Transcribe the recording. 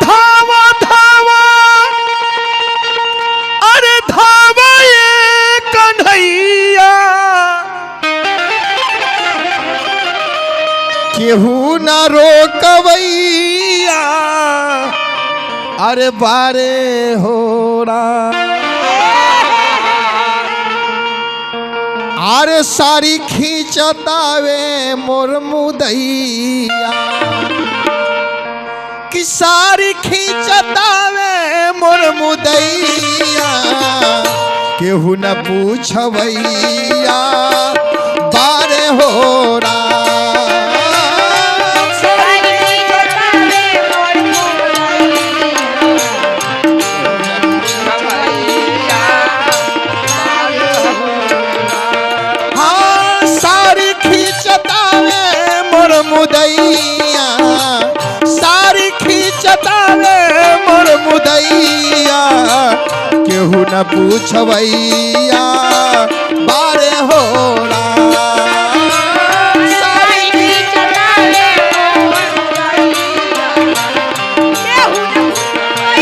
धावा धावा अरे धावा ये कन्हैया केहू न रोकवैया अरे बारे होरा अरे सारी खींचतावे मोर मुदैया कि सारी खींचतावे मोर मुदैया केहू न पूछवैया बारे होरा मुदैया सारी खींचतावे मोर मुदैया केहू न पूछवैया